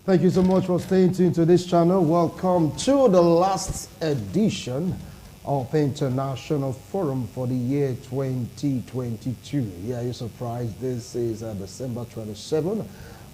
Thank you so much for staying tuned to this channel. Welcome to the last edition of International Forum for the year 2022. Yeah, you're surprised. This is December 27.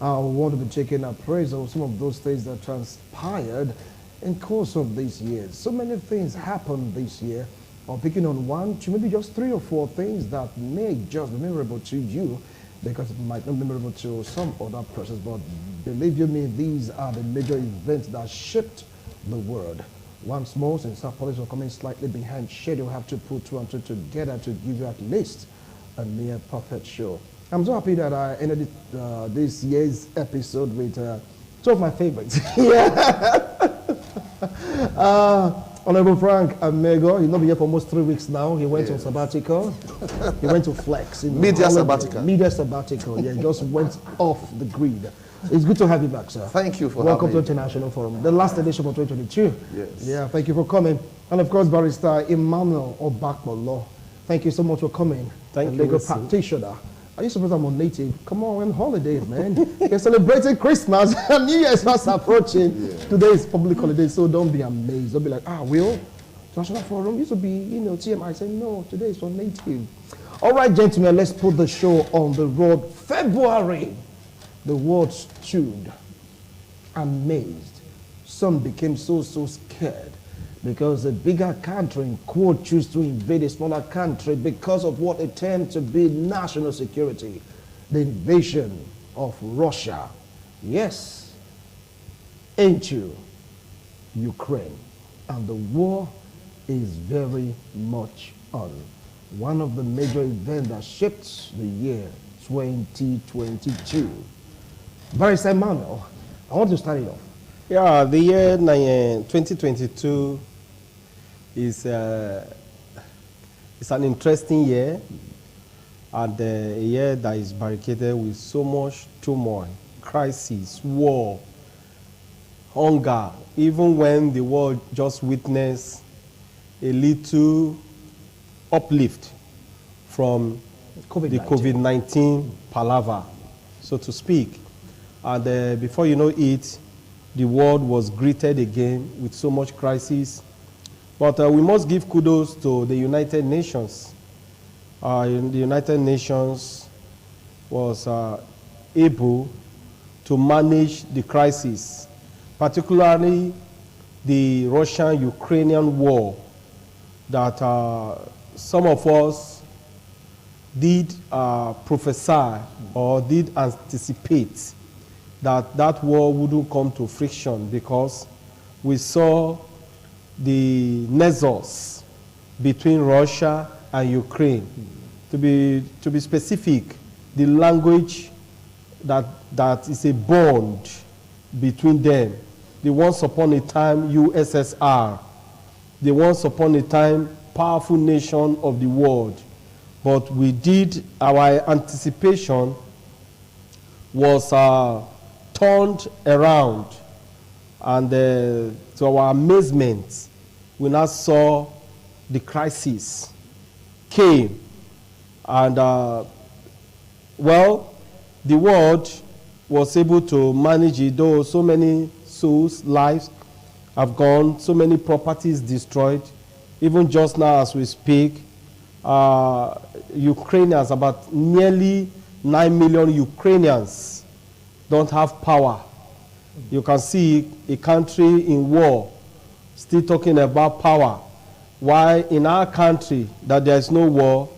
I want to be taking appraisal of some of those things that transpired in course of this year. So many things happened this year. I'm picking on one, two, maybe just 3 or 4 things that may just be memorable to you, because it might not be memorable to some other persons, but believe you me, these are the major events that shaped the world. Once more, since our police are coming slightly behind schedule, have to put 2 and 2 together to give you at least a near perfect show. I'm so happy that I ended this year's episode with 2 of my favorites. Honorable Frank Amego, he's not been here for almost 3 weeks now. He went on sabbatical. He went to flex. Media sabbatical. Media sabbatical, yeah, he just went off the grid. It's good to have you back, sir. Thank you for Welcome having to International Forum, the last edition of 2022. Yes. Yeah, thank you for coming. And of course, Barrister Emmanuel Obakbolo, thank you so much for coming. Thank you, legal practitioner. Are you supposed I'm on native? Come on, we're on holidays, man. You're celebrating Christmas and New Year's fast approaching. Yeah. Today is public holiday, so don't be amazed. Don't be like, Will, International Forum used to be, TMI. I said, no, today is for native. All right, gentlemen, let's put the show on the road. February, the world stood amazed. Some became so scared because a bigger country, in quote, chose to invade a smaller country because of what it termed to be national security, the invasion of Russia. Yes, into Ukraine. And the war is very much on. One of the major events that shaped the year 2022. Barrister Emmanuel, I want to start it off. Yeah, the year 2022 is it's an interesting year, and a year that is barricaded with so much turmoil, crisis, war, hunger. Even when the world just witnessed a little uplift from the COVID-19 palaver, so to speak. And before you know it, the world was greeted again with so much crisis. But we must give kudos to the United Nations. The United Nations was able to manage the crisis, particularly the Russian-Ukrainian war that some of us did prophesy or did anticipate that war wouldn't come to friction, because we saw the nexus between Russia and Ukraine. To be specific, the language that is a bond between them. The once upon a time USSR, the once upon a time powerful nation of the world. But we did, our anticipation was turned around, and to our amazement, we now saw the crisis came, and well, the world was able to manage it, though so many souls, lives have gone, so many properties destroyed. Even just now as we speak, Ukrainians, about nearly 9 million Ukrainians don't have power. You can see a country in war still talking about power, while in our country that there is no war,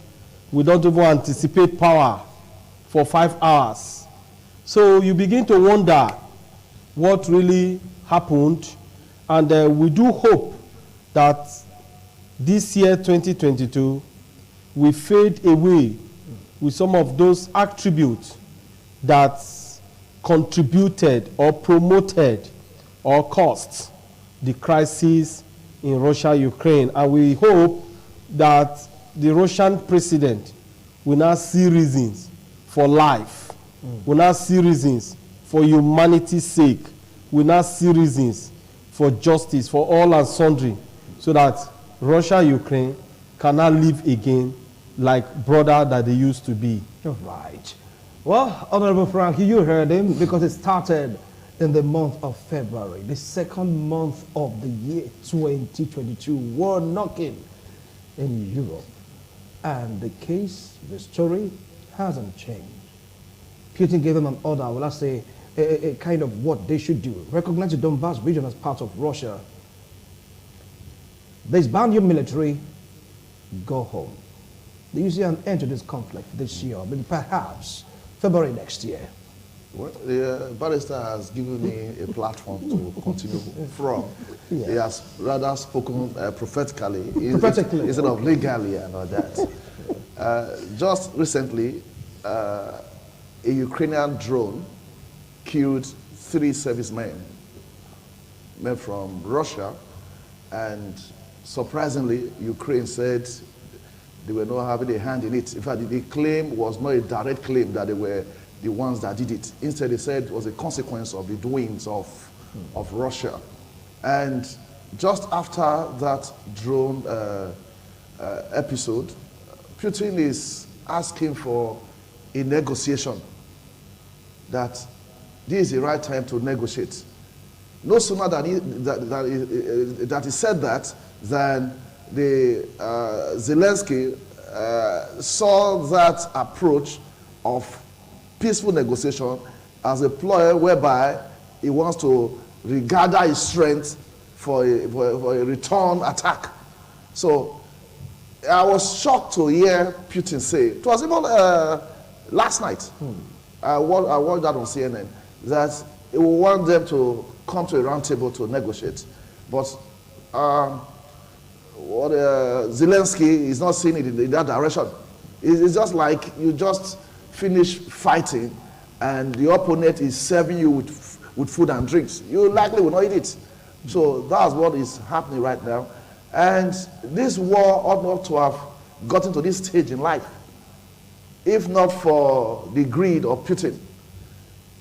we don't even anticipate power for 5 hours. So you begin to wonder what really happened, and we do hope that this year 2022 will fade away with some of those attributes that contributed or promoted or caused the crisis in Russia-Ukraine. And we hope that the Russian president will now see reasons for life, will now see reasons for humanity's sake, will now see reasons for justice for all and sundry, so that Russia-Ukraine cannot live again like brother that they used to be. All right. Well, Honorable Frank, you heard him, because it started in the month of February, the second month of the year 2022, war knocking in Europe. And the case, the story hasn't changed. Putin gave them an order, well, let's say, a kind of what they should do. Recognize the Donbass region as part of Russia. Disband your military, go home. Do you see an end to this conflict this year? Maybe perhaps February next year. Well, the barrister has given me a platform to continue from. Yeah. He has rather spoken prophetically Prophetically. instead of legally and all that. Just recently, a Ukrainian drone killed 3 servicemen, men from Russia, and surprisingly, Ukraine said they were not having a hand in it. In fact, the claim was not a direct claim that they were the ones that did it. Instead, they said it was a consequence of the doings of Russia. And just after that drone episode, Putin is asking for a negotiation, that this is the right time to negotiate. No sooner that he said that than the Zelensky saw that approach of peaceful negotiation as a ploy whereby he wants to regather his strength for a return attack. So I was shocked to hear Putin say, it was even last night, I watched that on CNN, that he will want them to come to a round table to negotiate. But Zelensky is not seeing it in that direction. It's just like you just finish fighting and the opponent is serving you with food and drinks. You likely will not eat it. So that's what is happening right now. And this war ought not to have gotten to this stage in life if not for the greed of Putin.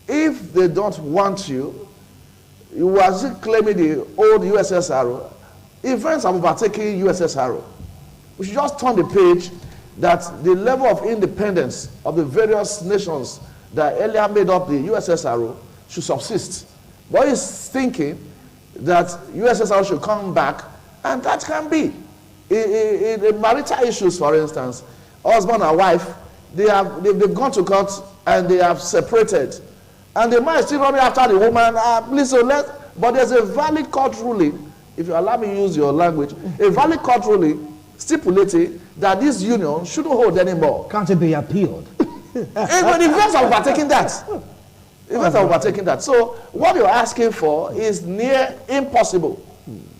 If they don't want you, you are still claiming the old USSR. Events have overtaken USSR. We should just turn the page that the level of independence of the various nations that earlier made up the USSR should subsist. But he's thinking that USSR should come back, and that can be. In marital issues, for instance, husband and wife, they've gone to court and they have separated. And the man is still running after the woman, but there's a valid court ruling, if you allow me to use your language, a valid court ruling stipulating that this union shouldn't hold anymore. Can't it be appealed? But events are overtaking that. Events are overtaking that. So what you're asking for is near impossible.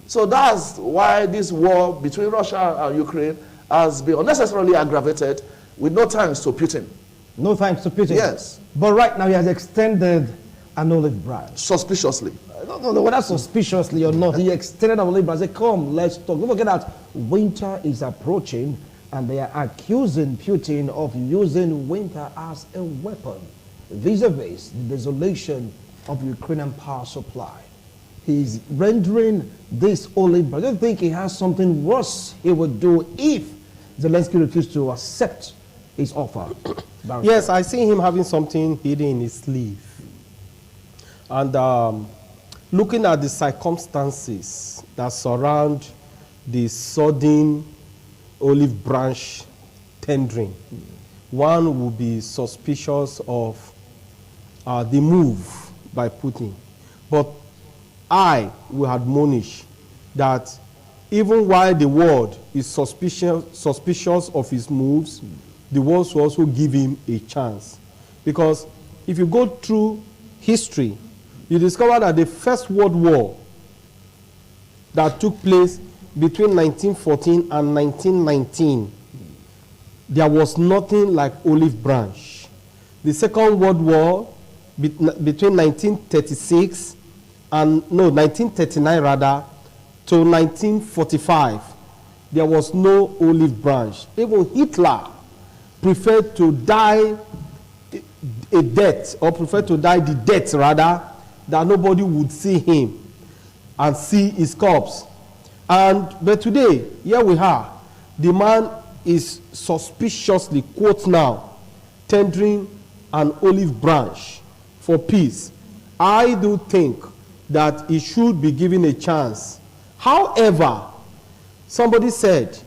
So that's why this war between Russia and Ukraine has been unnecessarily aggravated with no thanks to Putin. No thanks to Putin? Yes. But right now he has extended an olive branch. Suspiciously. No, whether suspiciously or not, he extended an olive branch. Said, come, let's talk. Don't forget that winter is approaching and they are accusing Putin of using winter as a weapon vis-a-vis the desolation of Ukrainian power supply. He's rendering this olive branch. I don't think he has something worse he would do if Zelensky refused to accept his offer. Yes, I see him having something hidden in his sleeve. And looking at the circumstances that surround the sudden olive branch tendering, one would be suspicious of the move by Putin. But I will admonish that even while the world is suspicious of his moves, the world will also give him a chance. Because if you go through history, you discover that the First World War that took place between 1914 and 1919, there was nothing like olive branch. The Second World War between 1936 and 1939 rather, to 1945, there was no olive branch. Even Hitler preferred to die a death, or preferred to die the death rather, that nobody would see him and see his corpse. But today, here we are, the man is suspiciously, quote now, tendering an olive branch for peace. I do think that it should be given a chance. However, somebody said,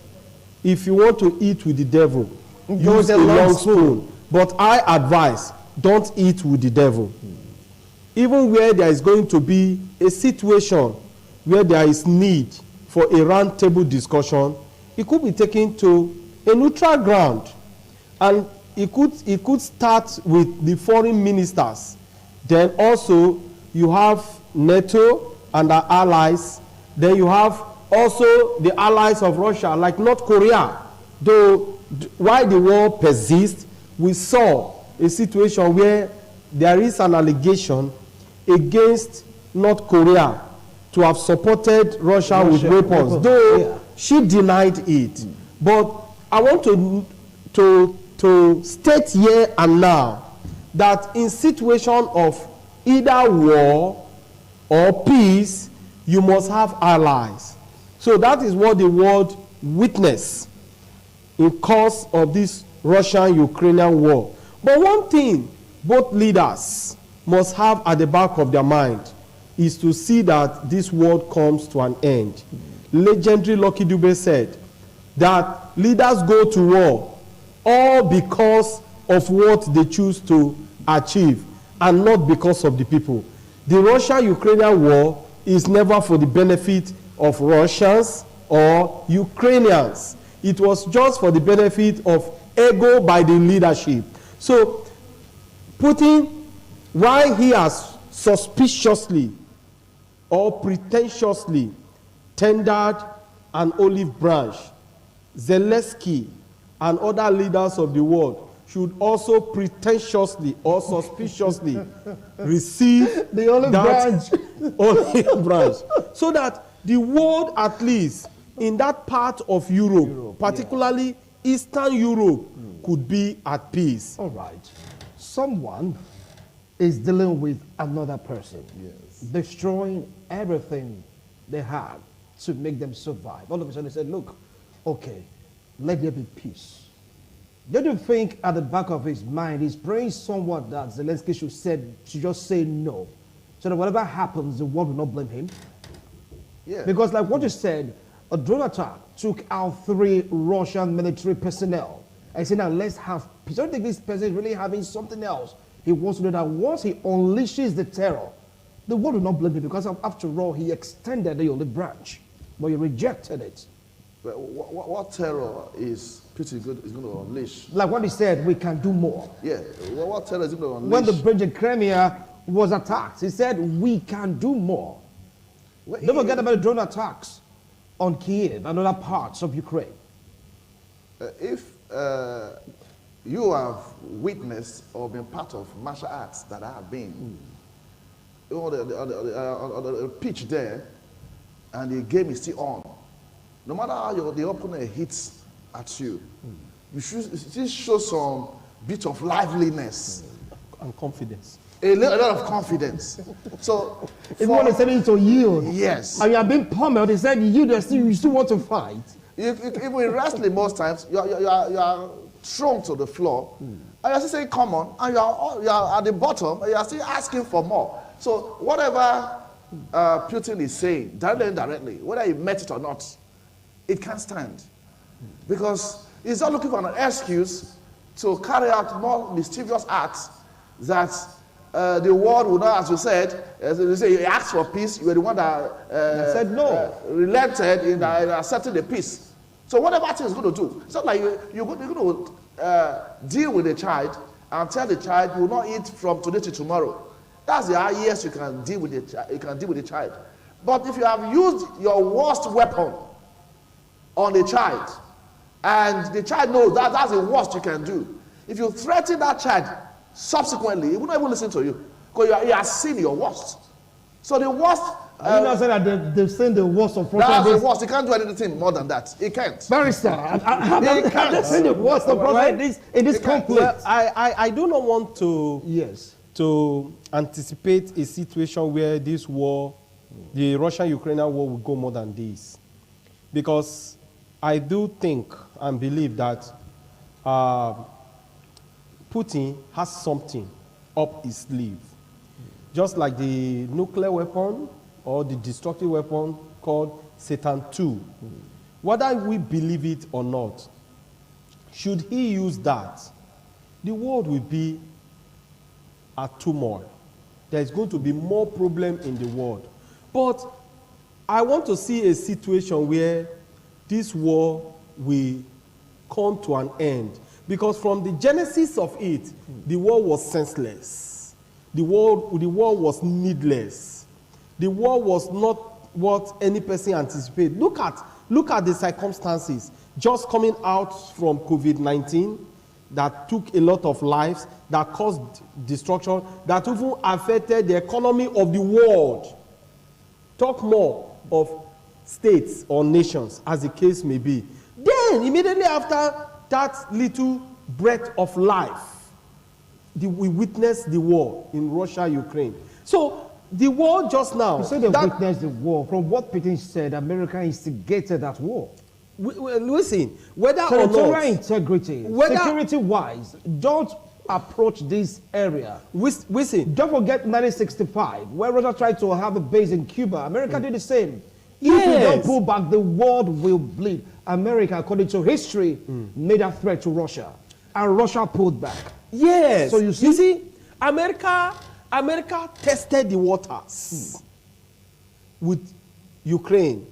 if you want to eat with the devil, use a long spoon. But I advise, don't eat with the devil. Even where there is going to be a situation where there is need for a round table discussion, it could be taken to a neutral ground. And it could start with the foreign ministers. Then also you have NATO and our allies. Then you have also the allies of Russia, like North Korea. Though while the war persists, we saw a situation where there is an allegation against North Korea to have supported Russia with weapons, though she denied it. But I want to state here and now that in situation of either war or peace, you must have allies. So that is what the world witnessed in course of this Russian-Ukrainian war. But one thing both leaders must have at the back of their mind is to see that this world comes to an end. Legendary Lucky Dube said that leaders go to war all because of what they choose to achieve and not because of the people. The Russia-Ukrainian war is never for the benefit of Russians or Ukrainians. It was just for the benefit of ego by the leadership. So Putin, while he has suspiciously or pretentiously tendered an olive branch, Zelensky and other leaders of the world should also pretentiously or suspiciously receive the olive branch. Olive branch, so that the world, at least in that part of Europe, particularly Eastern Europe, could be at peace. All right. Someone is dealing with another person, destroying everything they had to make them survive. All of a sudden they said, look, okay, let there be peace. Don't you think at the back of his mind he's praying somewhat that Zelensky should just say no, so that whatever happens, the world will not blame him? Yeah. Because like what you said, a drone attack took out 3 Russian military personnel. I said, now let's have peace. I don't think this person is really having something else. He wants to know that once he unleashes the terror, the world will not blame him, because after all, he extended the olive branch, but he rejected it. But what terror is Putin is going to unleash? Like what he said, we can do more. Yeah, what terror is going to unleash? When the bridge in Crimea was attacked, he said, we can do more. Don't forget about the drone attacks on Kiev and other parts of Ukraine. If you have witnessed or been part of martial arts that I have been, on the pitch there, and the game is still on, no matter how the opponent hits at you, you should still show some bit of liveliness And confidence. a lot of confidence. So, If one is telling you to yield, yes, and you are being pummeled, he said you still want to fight. even in wrestling, most times you are thrown to the floor, and you're still saying, "Come on," and you are at the bottom, and you are still asking for more. So whatever Putin is saying, directly and indirectly, whether he meant it or not, it can't stand, because he's not looking for an excuse to carry out more mischievous acts that the world will not, as you said, as you say, you asked for peace, you were the one that said no, relented in accepting the peace. So whatever thing is going to do, it's not like you're going to deal with the child and tell the child you will not eat from today to tomorrow. That's the highest you can deal with the child. But if you have used your worst weapon on the child, and the child knows that that's the worst you can do, if you threaten that child subsequently, he will not even listen to you, because you are seeing your worst. So the worst. You know, say that they've seen the worst of Russia. That's the worst. He can't do anything more than that. He can't. Barrister, I've seen the worst of Russia in this conflict. Well, I do not want to Yes. to anticipate a situation where this war, the Russian-Ukrainian war, will go more than this, because I do think and believe that Putin has something up his sleeve. just like the nuclear weapon or the destructive weapon called Satan II. Whether we believe it or not, should he use that, the world will be a turmoil. There is going to be more problem in the world. But I want to see a situation where this war will come to an end. Because from the genesis of it, the war was senseless. The war was needless. The war was not what any person anticipated. Look at the circumstances. Just coming out from COVID-19, that took a lot of lives, that caused destruction, that even affected the economy of the world. Talk more of states or nations, as the case may be. Then, immediately after that little breath of life, we witnessed the war in Russia, Ukraine. So, the war just now... You said they witnessed the war. From what Putin said, America instigated that war. Listen, whether or territorial not... integrity, security-wise, don't approach this area. Listen. Don't forget 1965, where Russia tried to have a base in Cuba. America did the same. Yes. If we don't pull back, the world will bleed. America, according to history, made a threat to Russia. And Russia pulled back. Yes. So you see America tested the waters with Ukraine.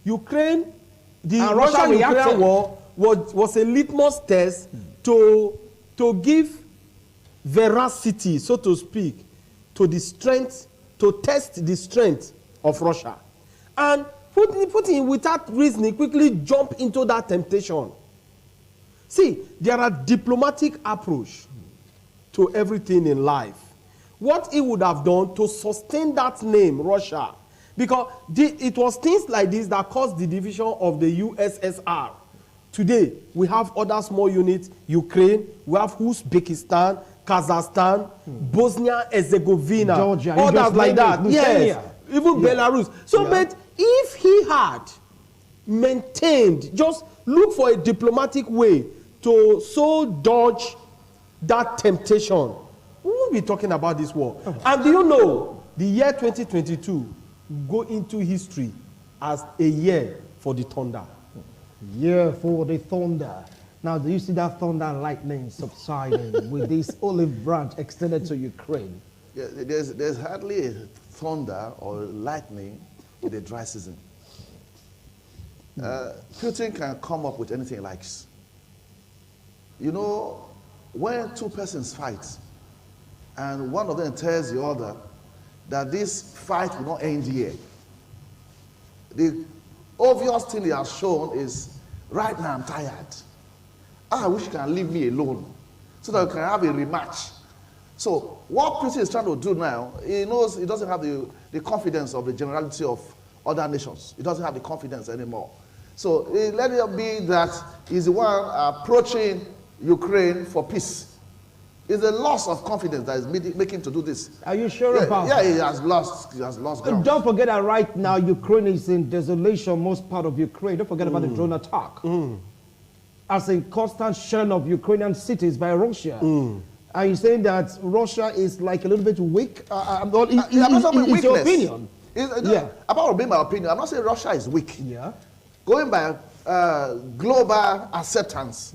The Russia-Ukraine war was a litmus test to give veracity, so to speak, to test the strength of Russia. And Putin, without reasoning, quickly jump into that temptation. See, there are diplomatic approach to everything in life. What he would have done to sustain that name, Russia, because it was things like this that caused the division of the USSR. Today, we have other small units, Ukraine, we have Uzbekistan, Kazakhstan, Bosnia-Herzegovina, Georgia, others like that. Yes, even Belarus. So, but if he had maintained, just look for a diplomatic way to so dodge that temptation, we won't be talking about this war. And do you know, the year 2022 go into history as a year for the thunder. Year for the thunder. Now, do you see that thunder and lightning subsiding with this olive branch extended to Ukraine? Yeah, there's hardly a thunder or lightning in the dry season. Putin can come up with anything he likes. You know, when two persons fight, and one of them tells the other that this fight will not end here, the obvious thing he has shown is, right now I'm tired. I wish you can leave me alone so that we can have a rematch. So what Putin is trying to do now, he knows he doesn't have the confidence of the generality of other nations. He doesn't have the confidence anymore. So let it be that he's the one approaching Ukraine for peace. It's a loss of confidence that is making him to do this. Are you sure about that? Yeah, he has lost ground. Don't forget that right now Ukraine is in desolation, most part of Ukraine. Don't forget about the drone attack. As a constant shelling of Ukrainian cities by Russia. Are you saying that Russia is like a little bit weak? I'm not talking it's your opinion. About being my opinion, I'm not saying Russia is weak. Yeah. Going by global acceptance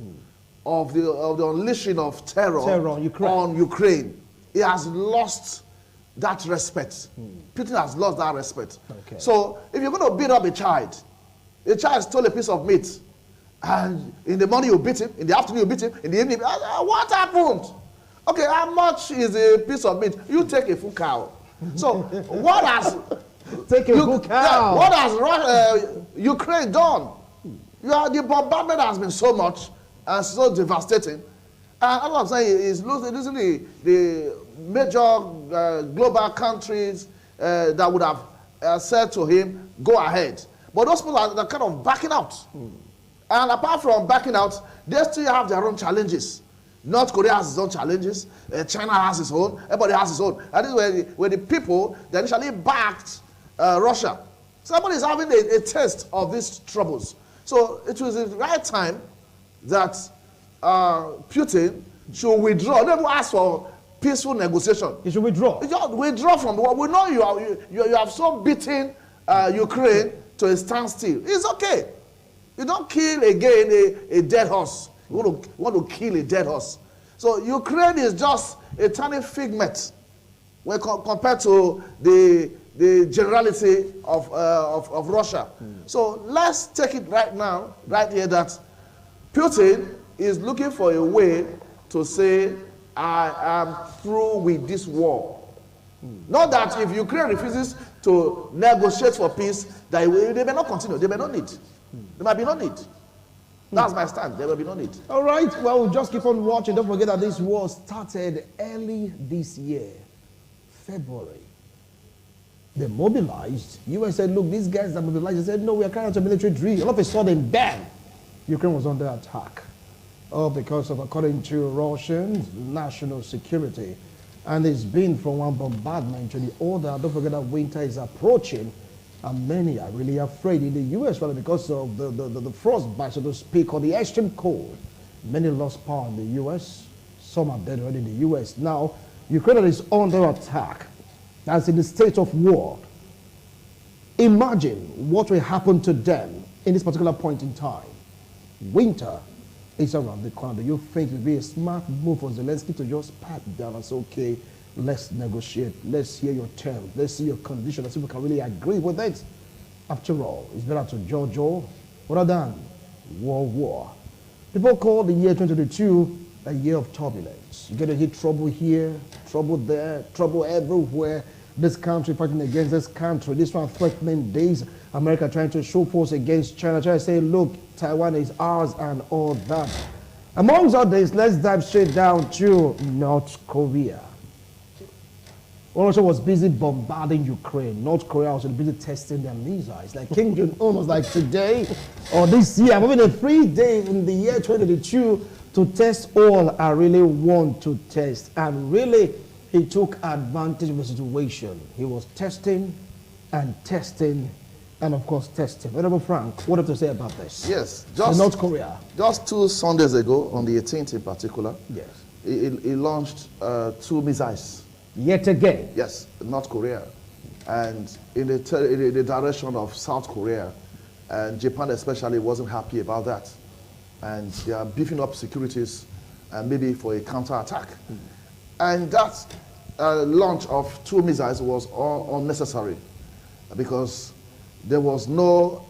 of the unleashing of terror on Ukraine, he has lost that respect. Putin has lost that respect. Okay. So if you're going to beat up a child stole a piece of meat, and in the morning you beat him, in the afternoon you beat him, in the evening, what happened? Okay, how much is a piece of meat? You take a full cow. So what has what has Ukraine done? The bombardment has been so much and so devastating. And all I'm saying is losing the major global countries that would have said to him, go ahead. But those people are kind of backing out. And apart from backing out, they still have their own challenges. North Korea has its own challenges. China has its own. Everybody has its own. And this is where the people that initially backed Russia. Somebody is having a taste of these troubles. So it was the right time that Putin should withdraw. Never ask for peaceful negotiation. You should withdraw. You just withdraw from the war. We know you have so beaten Ukraine to a standstill. It's okay. You don't kill again a dead horse. You want to kill a dead horse. So Ukraine is just a tiny figment when compared to the generality of Russia. So let's take it right now, right here, that Putin is looking for a way to say, I am through with this war. Not that if Ukraine refuses to negotiate for peace, they may not continue. They may not need. There might be no need. That's my stand. There will be no need. All right. Well, just keep on watching. Don't forget that this war started early this year, February. They mobilized. US said, look, these guys are mobilized. They said, no, we are carrying out a military drill. All of a sudden, bam, Ukraine was under attack. All because of, according to Russians, national security. And it's been from one bombardment to the other. Don't forget that winter is approaching. And many are really afraid in the U.S. rather because of the frostbite, so to speak, or the extreme cold. Many lost power in the U.S. Some are dead already in the U.S. Now, Ukraine is under attack. That's in the state of war. Imagine what will happen to them in this particular point in time. Winter is around the corner. Do you think it would be a smart move for Zelensky to just pat down and say, okay, let's negotiate, let's hear your terms, let's see your conditions, let's see if we can really agree with it? After all, it's better to Jojo rather than war. People call the year 2022 a year of turbulence. You're going to hit trouble here, trouble there, trouble everywhere. This country fighting against this country, this one threatening days. America trying to show force against China, trying to say, look, Taiwan is ours and all that. Amongst others, let's dive straight down to North Korea. Russia was busy bombarding Ukraine. North Korea was busy testing their missiles. Like Kim Jong-un was like, today or this year, I'm having a free day in the year 2022 to test all I really want to test. And really, he took advantage of the situation. He was testing and testing and, of course, testing. Honorable Frank, what do you have to say about this? Yes. North Korea. Just 2 Sundays ago, on the 18th in particular, yes, he launched 2 missiles. Yet again? Yes, North Korea. And in the direction of South Korea. And Japan especially wasn't happy about that. And they are beefing up securities maybe for a counterattack. And that launch of 2 missiles was unnecessary because there was no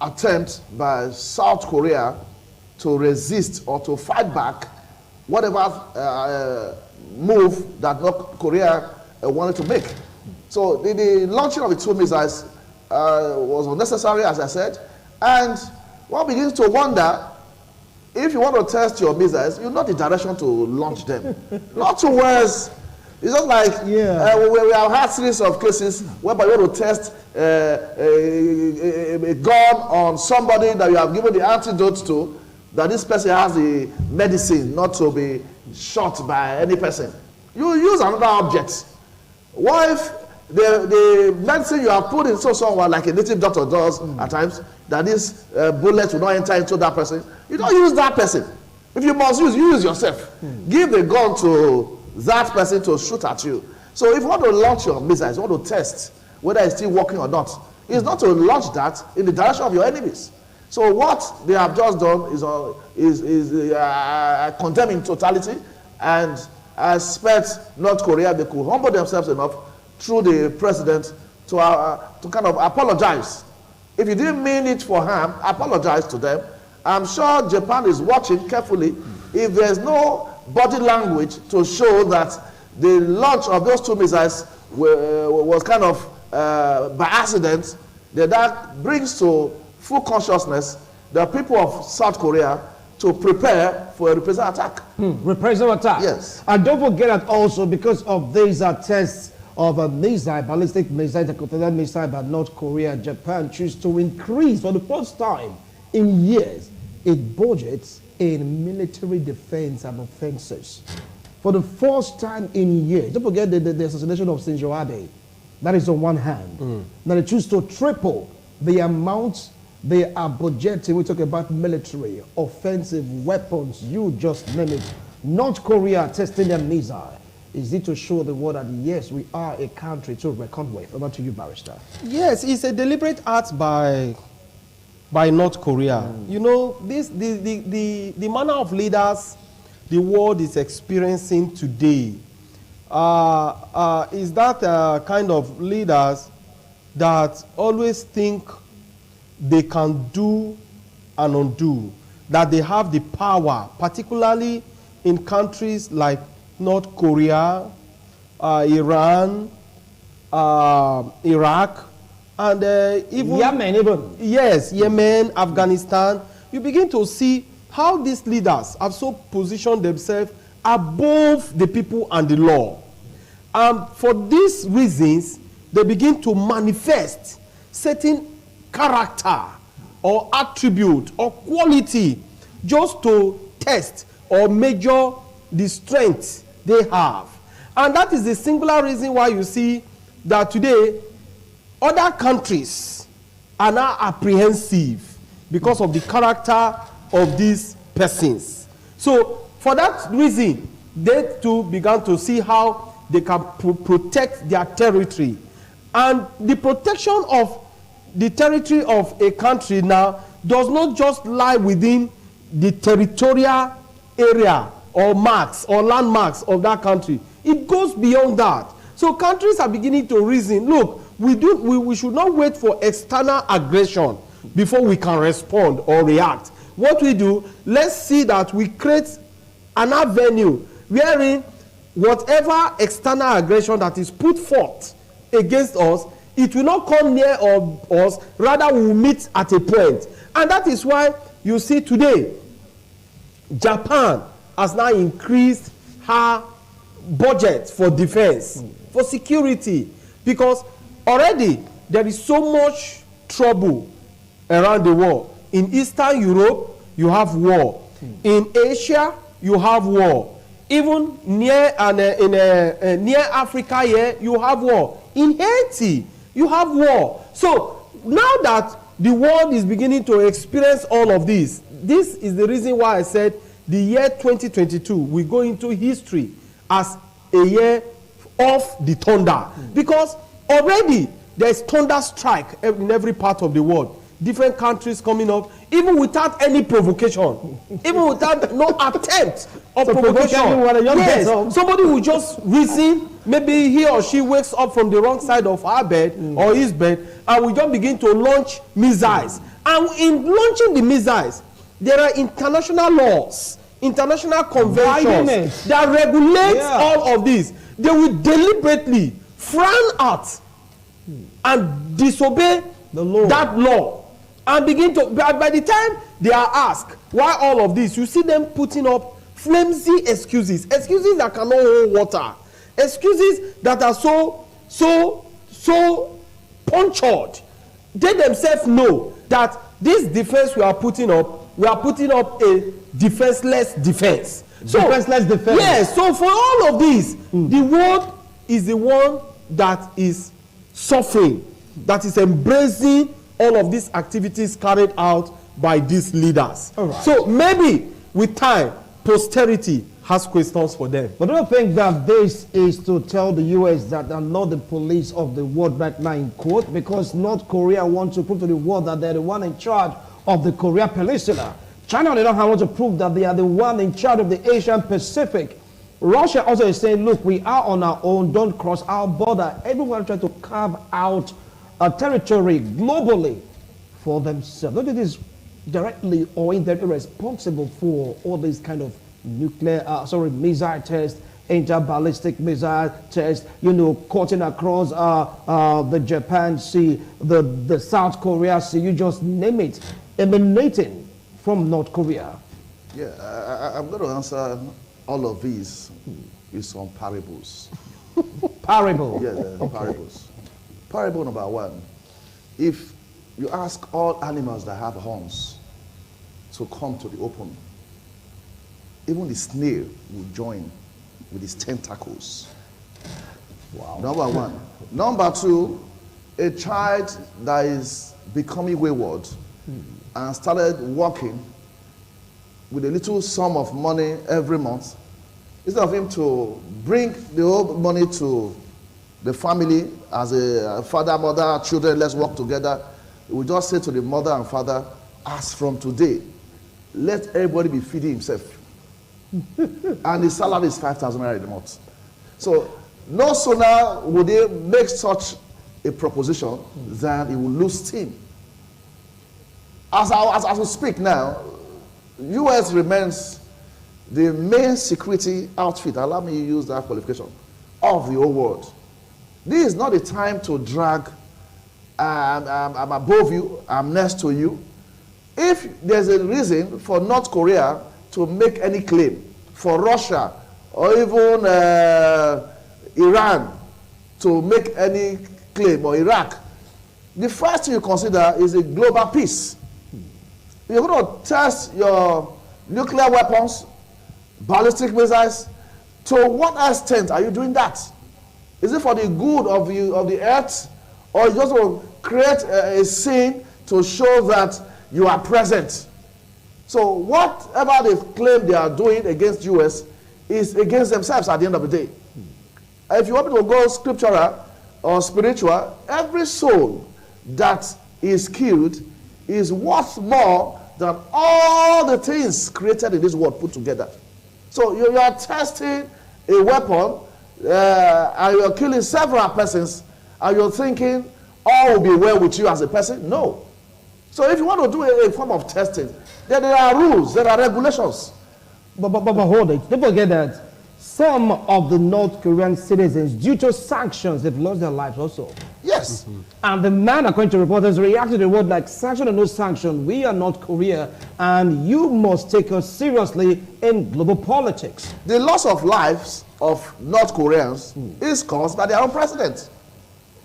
attempt by South Korea to resist or to fight back whatever move that North Korea wanted to make. So the launching of the 2 missiles was unnecessary, as I said. And one begins to wonder, if you want to test your missiles, you know the direction to launch them. Not towards, it's just like we have had series of cases whereby you want to test a gun on somebody that you have given the antidote to, that this person has the medicine not to be shot by any person. You use another object. What if the medicine you have put into someone, like a native doctor does at times, that this bullet will not enter into that person? You don't use that person. If you must use, you use yourself. Give the gun to that person to shoot at you. So if you want to launch your missiles, you want to test whether it's still working or not, it's not to launch that in the direction of your enemies. So what they have just done is condemning totality, and I expect North Korea, they could humble themselves enough through the president to kind of apologize. If you didn't mean it for harm, apologize to them. I'm sure Japan is watching carefully. If there's no body language to show that the launch of those 2 missiles was kind of by accident, then that brings to full consciousness the people of South Korea to prepare for a reprisal attack. Reprisal attack? Yes. And don't forget that also, because of these tests of a missile, ballistic missile, the missile by North Korea, Japan choose to increase for the first time in years its budgets in military defense and offenses. For the first time in years. Don't forget the assassination of Shinzo Abe. That is on one hand. Now they choose to triple the amount they are budgeting. We talk about military, offensive weapons, you just name it. North Korea testing their missile. Is it to show the world that yes, we are a country to reckon with? Over to you, Barrister. Yes, it's a deliberate act by North Korea. You know, the manner of leaders the world is experiencing today is that kind of leaders that always think they can do and undo, that they have the power, particularly in countries like North Korea, Iran, Iraq, and even Yemen, even. Yes, Yemen, Afghanistan. You begin to see how these leaders have so positioned themselves above the people and the law. For these reasons, they begin to manifest certain character or attribute or quality just to test or measure the strength they have. And that is the singular reason why you see that today other countries are now apprehensive because of the character of these persons. So for that reason, they too began to see how they can protect their territory. And the protection of the territory of a country now does not just lie within the territorial area or marks or landmarks of that country. It goes beyond that. So countries are beginning to reason, look, we should not wait for external aggression before we can respond or react. What we do, let's see that we create an avenue wherein whatever external aggression that is put forth against us, it will not come near us, rather we will meet at a point. And that is why you see today, Japan has now increased her budget for defense, for security, because already there is so much trouble around the world. In Eastern Europe, you have war. In Asia, you have war. Even near near Africa here, you have war. In Haiti, you have war. So now that the world is beginning to experience all of this, this is the reason why I said the year 2022 will go into history as a year of the thunder. Because already there is thunder strike in every part of the world. Different countries coming up, even without any provocation, even without no attempt of provocation. Yes, somebody will just reason, maybe he or she wakes up from the wrong side of her bed or his bed, and we just begin to launch missiles. And in launching the missiles, there are international laws, international conventions that regulate all of this. They will deliberately frown at and disobey that law. And begin to, by the time they are asked why all of this, you see them putting up flimsy excuses that cannot hold water, excuses that are so punctured. They themselves know that this defense we are putting up a defenseless defense. Defenseless defense. Yes, so for all of this, the world is the one that is suffering, that is embracing all of these activities carried out by these leaders. All right. So maybe with time, posterity has questions for them. But I don't think that this is to tell the U.S. that they're not the police of the world right now, in quote, because North Korea wants to prove to the world that they're the one in charge of the Korea Peninsula. China, on the other hand, wants to prove that they are the one in charge of the Asian Pacific. Russia also is saying, look, we are on our own, don't cross our border. Everyone trying to carve out a territory globally for themselves. Don't it is directly or indirectly responsible for all these kind of missile tests, interballistic missile tests, cutting across the Japan Sea, the South Korea Sea, you just name it, emanating from North Korea. Yeah, I'm going to answer all of these with some parables. Parable. Yeah, parables. Parable number one, if you ask all animals that have horns to come to the open, even the snail will join with its tentacles. Wow. Number one. Number two, a child that is becoming wayward and started working with a little sum of money every month instead of him to bring the whole money to the family as a father, mother, children, let's work together, he will just say to the mother and father, as from today, let everybody be feeding himself. And his salary is 5,000 naira in a month. So no sooner would they make such a proposition than he will lose steam. As we speak now, U.S. remains the main security outfit, allow me to use that qualification, of the whole world. This is not the time to drag, I'm above you, I'm next to you. If there's a reason for North Korea to make any claim, for Russia or even Iran to make any claim, or Iraq, the first thing you consider is a global peace. You're going to test your nuclear weapons, ballistic missiles. To what extent are you doing that? Is it for the good of the earth, or you just want to create a scene to show that you are present? So whatever they claim they are doing against U.S. is against themselves at the end of the day. If you want me to go scriptural or spiritual, every soul that is killed is worth more than all the things created in this world put together. So you are testing a weapon and you're killing several persons, and you're thinking all will be well with you as a person? No. So if you want to do a form of testing, then there are rules, there are regulations. But hold it. Don't forget that some of the North Korean citizens, due to sanctions, they've lost their lives also. Yes. Mm-hmm. And the man, according to reporters, reacted to the word like sanction or no sanction. We are North Korea, and you must take us seriously in global politics. The loss of lives of North Koreans is caused by their own president.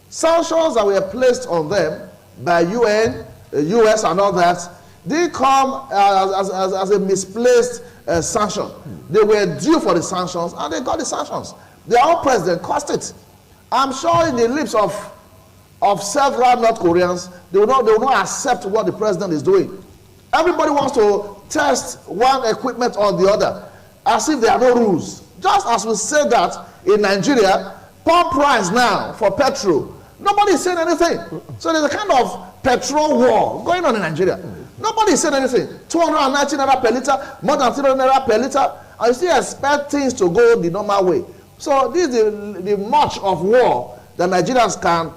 Sanctions that were placed on them by UN, US, and all that, they come as a misplaced sanction. They were due for the sanctions, and they got the sanctions. Their own president caused it. I'm sure in the lips of several North Koreans, they will not accept what the president is doing. Everybody wants to test one equipment on the other, as if there are no rules. Just as we say that in Nigeria, pump price now for petrol, nobody is saying anything. So there's a kind of petrol war going on in Nigeria. Nobody is saying anything. 290 naira per liter, more than 300 naira per liter, and you still expect things to go the normal way. So this is the much of war that Nigerians can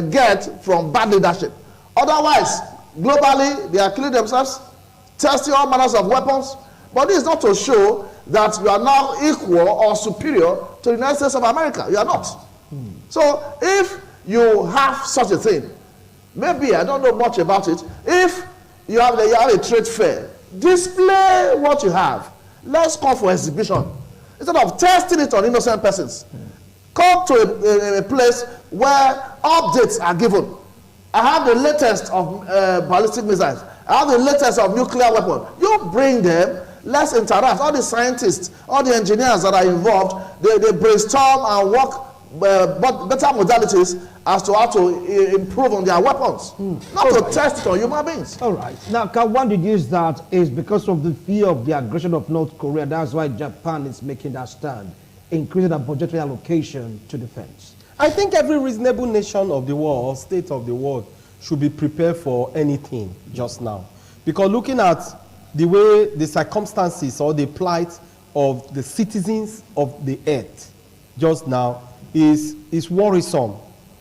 get from bad leadership. Otherwise, globally, they are killing themselves, testing all manners of weapons. But this is not to show that you are now equal or superior to the United States of America. You are not. So if you have such a thing, maybe, I don't know much about it, if you have a trade fair, display what you have. Let's call for exhibition. Instead of testing it on innocent persons, come to a place where updates are given. I have the latest of ballistic missiles. I have the latest of nuclear weapons. You bring them, let's interact. All the scientists, all the engineers that are involved, they brainstorm and work better modalities as to how to improve on their weapons. Not to test it on human beings. All right. Now, can one deduce that is because of the fear of the aggression of North Korea? That's why Japan is making that stand, increasing the budgetary allocation to defense. I think every reasonable nation of the world or state of the world should be prepared for anything just now. Because looking at the way the circumstances or the plight of the citizens of the earth just now is worrisome.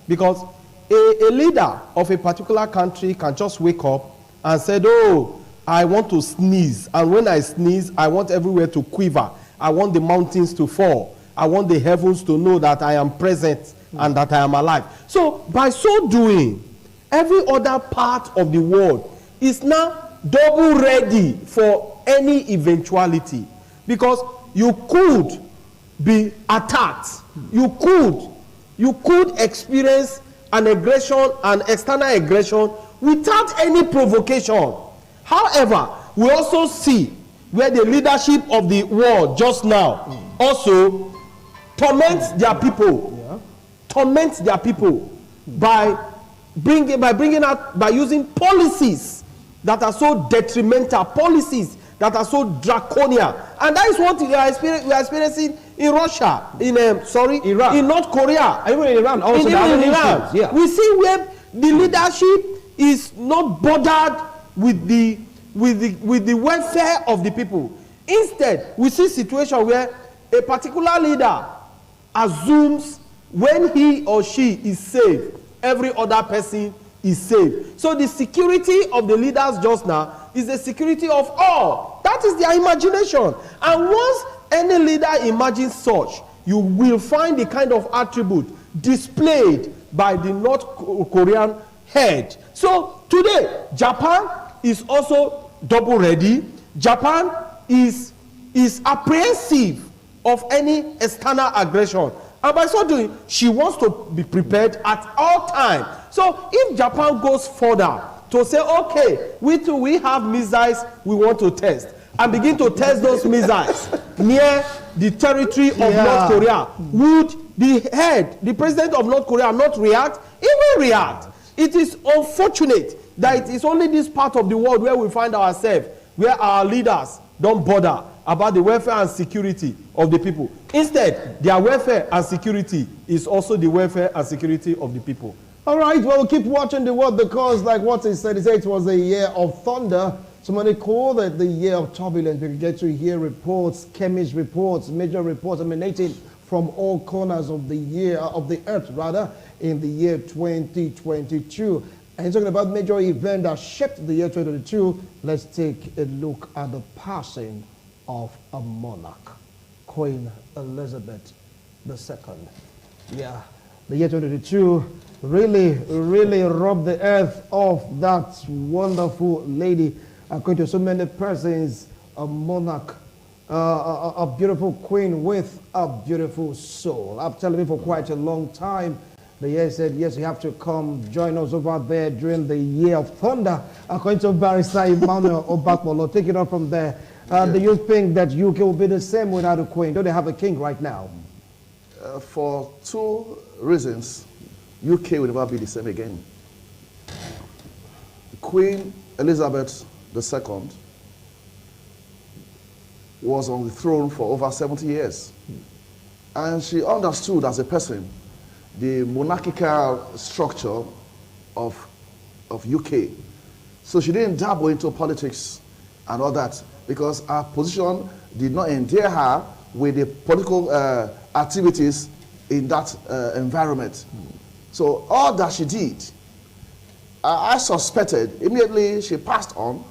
Because a leader of a particular country can just wake up and say, oh, I want to sneeze. And when I sneeze, I want everywhere to quiver. I want the mountains to fall. I want the heavens to know that I am present and that I am alive. So by so doing, every other part of the world is now double ready for any eventuality. Because you could be attacked. You could experience an aggression, an external aggression without any provocation. However, we also see where the leadership of the world just now also torments their people. Torments their people by using policies that are so detrimental, policies that are so draconian. And that is what we are experiencing in Russia, in Iran, in North Korea, even in Iran. Also, even in Iran. nations, yeah. We see where the leadership is not bothered with the welfare of the people. Instead, we see situation where a particular leader assumes when he or she is safe, every other person is safe. So the security of the leaders just now is the security of all. That is their imagination. And once any leader imagines such, you will find the kind of attribute displayed by the North Korean head. So today, Japan is also double ready. Japan is apprehensive of any external aggression. And by so doing, she wants to be prepared at all times. So if Japan goes further to say, okay, we have missiles we want to test, and begin to test those missiles near the territory of North Korea, would the president of North Korea not react? He will react. It is unfortunate that it is only this part of the world where we find ourselves, where our leaders don't bother about the welfare and security of the people. Instead, their welfare and security is also the welfare and security of the people. All right, well, we'll keep watching the world because, like what he said, it was a year of thunder. Somebody called it the year of turbulence. We get to hear reports, chemist reports, major reports emanating from all corners of the earth, in the year 2022. And talking about major event that shaped the year 2022, let's take a look at the passing of a monarch, Queen Elizabeth II. Yeah, the year 2022 really rubbed the earth off that wonderful lady. According to so many persons, a monarch, a beautiful queen with a beautiful soul. I've telling you for quite a long time. The year said, yes, you have to come join us over there during the year of thunder. According to Barrister Emmanuel Obakmolo, take it up from there. Do you think that UK will be the same without a queen? Don't they have a king right now? For two reasons, UK will never be the same again. Queen Elizabeth II was on the throne for over 70 years. And she understood as a person the monarchical structure of UK. So she didn't dabble into politics and all that because her position did not endear her with the political activities in that environment. So all that she did, I suspected, immediately she passed on,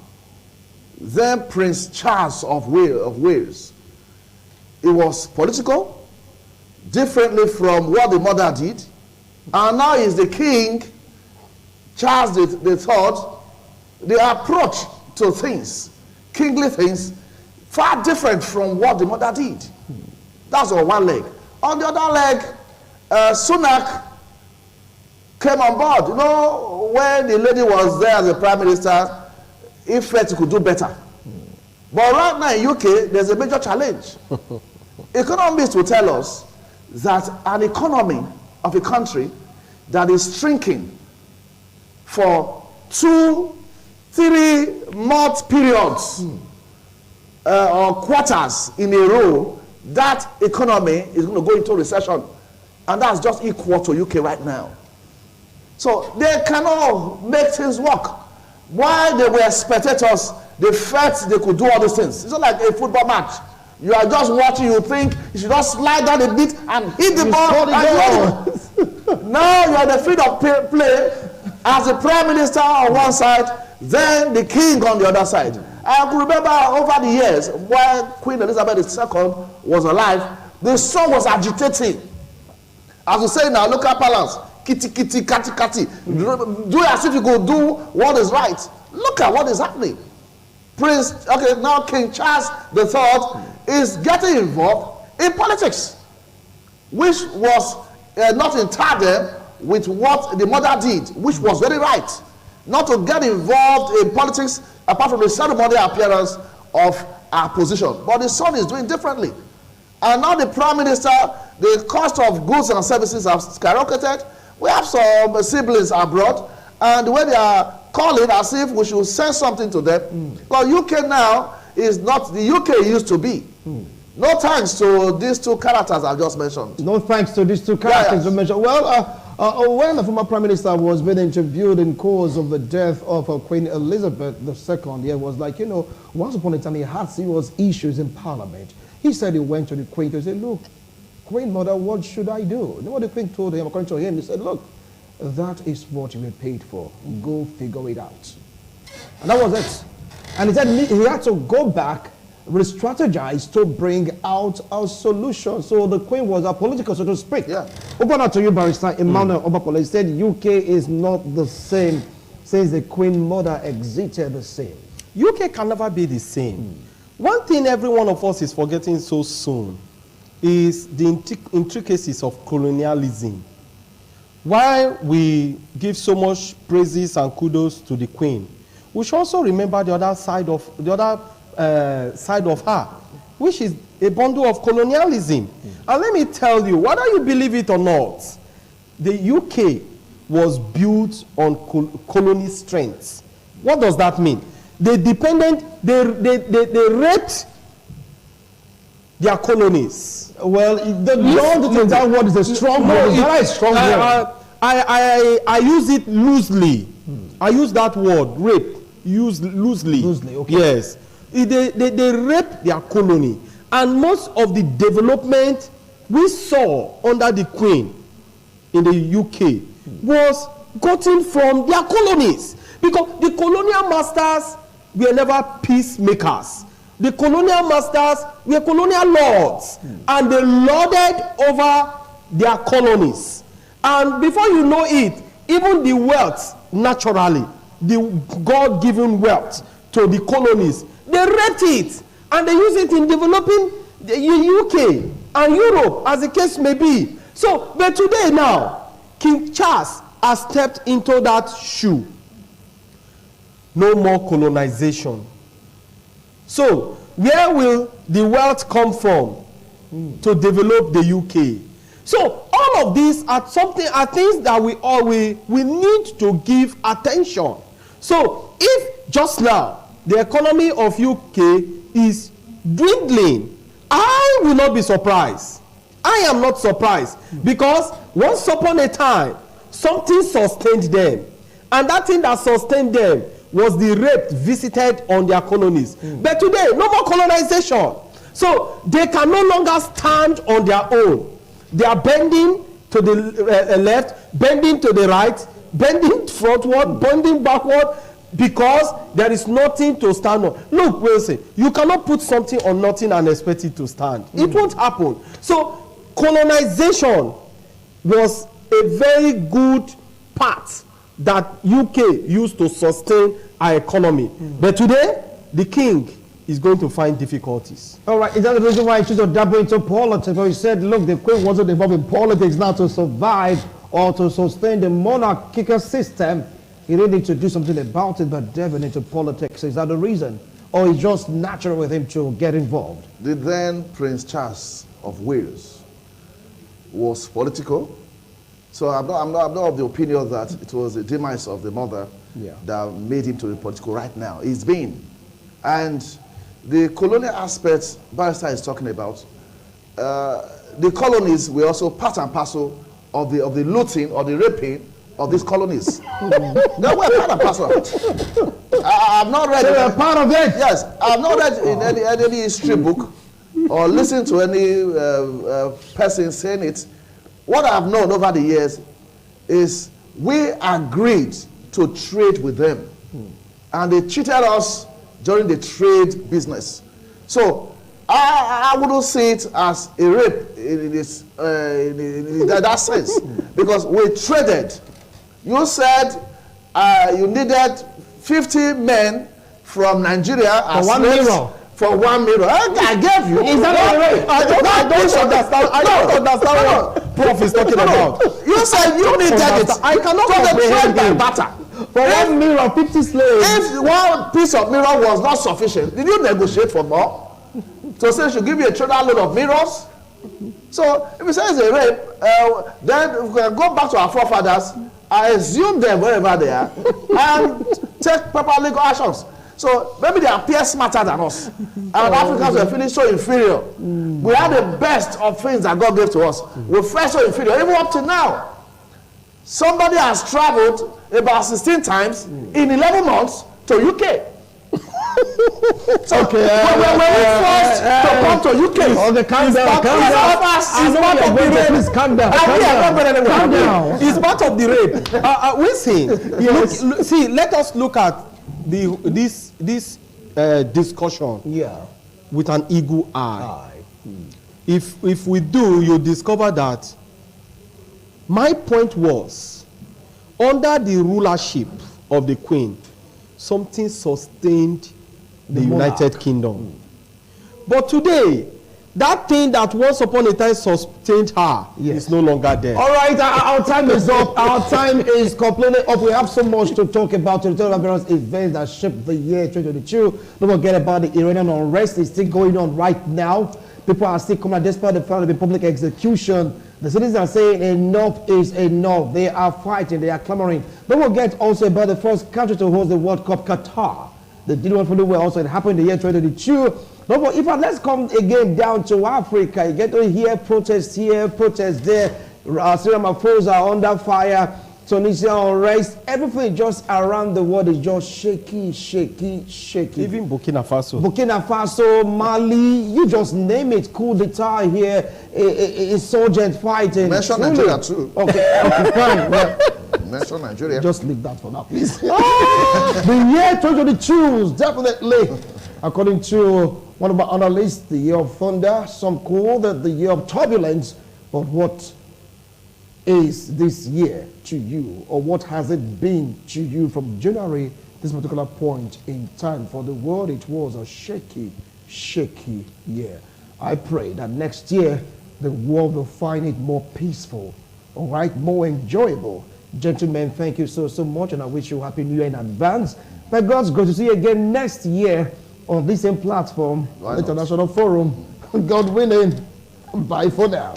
then Prince Charles of Wales. It was political, differently from what the mother did. And now is the king, Charles III, the approach to things, kingly things, far different from what the mother did. That's on one leg. On the other leg, Sunak came on board. You know, when the lady was there as the prime minister, he felt he could do better. But right now in UK, there's a major challenge. Economists will tell us that an economy of a country that is shrinking for 2-3 month periods or quarters in a row, that economy is going to go into recession. And that's just equal to UK right now. So they cannot make things work. While they were spectators, they felt they could do all these things. It's not like a football match. You are just watching, you think you should just slide down a bit and hit the ball. Now you are the field of play as the prime minister on one side, then the king on the other side. I could remember over the years while Queen Elizabeth II was alive, the sun was agitating. As we say in our local parlance, kitty, kitty, catty, catty. Do as if you go do what is right. Look at what is happening. Now King Charles III is getting involved in politics, which was not in tandem with what the mother did, which was very right. Not to get involved in politics apart from the ceremonial appearance of our position. But the son is doing differently. And now the prime minister, the cost of goods and services have skyrocketed. We have some siblings abroad, and when they are calling as if we should send something to them, because UK now is not the UK used to be. No thanks to these two characters I just mentioned. No thanks to these two characters you mentioned. Well, when the former Prime Minister was being interviewed in cause of the death of Queen Elizabeth II, it was like, once upon a time he had serious issues in Parliament. He said he went to the Queen to say, look, Queen Mother, what should I do? You know what the Queen told him? According to him, he said, look, that is what you were paid for. Go figure it out. And that was it. And he said he had to go back, re-strategize to bring out a solution. So the Queen was apolitical, so to speak. Yeah. Over to you, Barrister Emmanuel Obapola. He said UK is not the same since the Queen Mother exited the scene. UK can never be the same. One thing every one of us is forgetting so soon is the intricacies of colonialism. While we give so much praises and kudos to the Queen, we should also remember the other side of her, which is a bundle of colonialism. And let me tell you, whether you believe it or not, the UK was built on colony strengths. What does that mean? They raped their colonies. Well, that word is a strong word. It's a strong word. I use it loosely. I use that word, rape, used loosely. Loosely, okay. Yes. They raped their colony. And most of the development we saw under the Queen in the UK was gotten from their colonies. Because the colonial masters were never peacemakers. The colonial masters were colonial lords, and they lorded over their colonies. And before you know it, even the wealth, naturally, the God-given wealth to the colonies, they raped it, and they use it in developing the UK and Europe, as the case may be. So, but today now, King Charles has stepped into that shoe. No more colonization. So, where will the wealth come from to develop the UK? So, all of these are things that we need to give attention. So, if just now the economy of UK is dwindling, I will not be surprised. I am not surprised, because once upon a time, something sustained them, and that thing that sustained them was the rape visited on their colonies. But today, no more colonization. So they can no longer stand on their own. They are bending to the left, bending to the right, bending frontward, bending backward, because there is nothing to stand on. Look, Wilson, you cannot put something on nothing and expect it to stand. It won't happen. So colonization was a very good part that UK used to sustain our economy. But today, the king is going to find difficulties. All right, is that the reason why he chose to dabble into politics? But he said, look, the Queen wasn't involved in politics now to survive or to sustain the monarchical system. He didn't need to do something about it, but delve into politics. Is that the reason? Or it's just natural with him to get involved? The then Prince Charles of Wales was political. So I'm not of the opinion that it was the demise of the mother that made him to be political right now. He's been. And the colonial aspects Barrister is talking about, the colonies were also part and parcel of the looting or the raping of these colonies. They were part and parcel of it. I've not read. They were part of it. Yes, I've not read in any history book or listened to any person saying it. What I've known over the years is we agreed to trade with them, and they cheated us during the trade business. So I wouldn't see it as a rape in that sense, because we traded. You said you needed 50 men from Nigeria as slaves for 1 million. I gave you. Is that right? I don't understand what Prof is talking about. You said you needed it. I cannot comprehend by barter. For 1 million, 50 slaves. If one piece of mirror was not sufficient, did you negotiate for more? So say she give you a trailer load of mirrors. So if it says a rape, then we can go back to our forefathers, I assume them wherever they are, and take proper legal actions. So maybe they appear smarter than us. And Africans were feeling so inferior. We had the best of things that God gave to us. We felt so inferior, even up to now. Somebody has traveled about 16 times in 11 months to UK. So Okay, we're forced to come to UK. Okay, calm down. Please calm down. Calm down. It's part of the rape. We see. Look, see, let us look at this discussion with an eagle eye. If we do, you discover that my point was, under the rulership of the Queen, something sustained the United Kingdom. But today, that thing that once upon a time sustained her is no longer there. All right, our time is up. Our time is completely up. We have so much to talk about to tell various events that shaped the year 2022. Don't forget about the Iranian unrest. It's still going on right now. People are still coming out despite the fact of the public execution. The citizens are saying enough is enough. They are fighting. They are clamoring. Don't forget also about the first country to host the World Cup, Qatar. They did one for the world also. It happened in the year 2022. But if let's come again down to Africa, you get to hear protests here, protests there. Syria Mafosa under fire, Tunisia unrest. Everything just around the world is just shaky, shaky, shaky. Even Burkina Faso. Burkina Faso, Mali, you just name it. Coup d'etat here, insurgent fighting. Mention Nigeria too. Okay, fine. Well, mention Nigeria. just leave that for now, please. The year 2022 is definitely, according to one of our analysts, the year of thunder. Some call that the year of turbulence. But what is this year to you, or what has it been to you from January, this particular point in time? For the world, it was a shaky, shaky year. I pray that next year, the world will find it more peaceful, all right, more enjoyable. Gentlemen, thank you so much, and I wish you a happy new year in advance. By God's grace, to see you again next year on this same platform, International Forum. God willing. Bye for now.